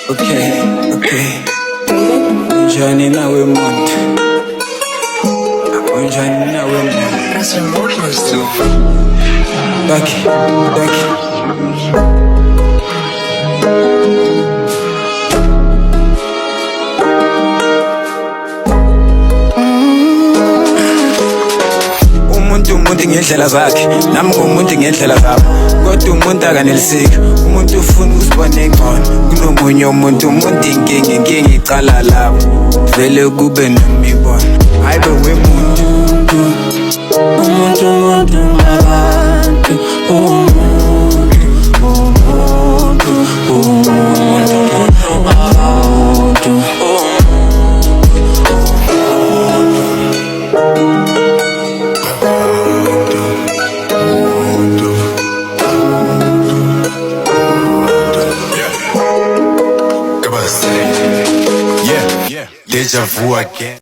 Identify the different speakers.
Speaker 1: Okay. Unjani nawe Umuntu? Unjani nawe Umuntu? Back. Umuntu ngendlela zakhe, nami ngumuntu ngendlela zami. Kodwa umuntu akaneliseki, umuntu ufuna ukuzibona engcono kunomunye umuntu. Umuntu inkinga icala lapho, vele kube nemibono. Hayi be wemuntu, umuntu ngabantu.
Speaker 2: Kabba, yeah, deja vu again.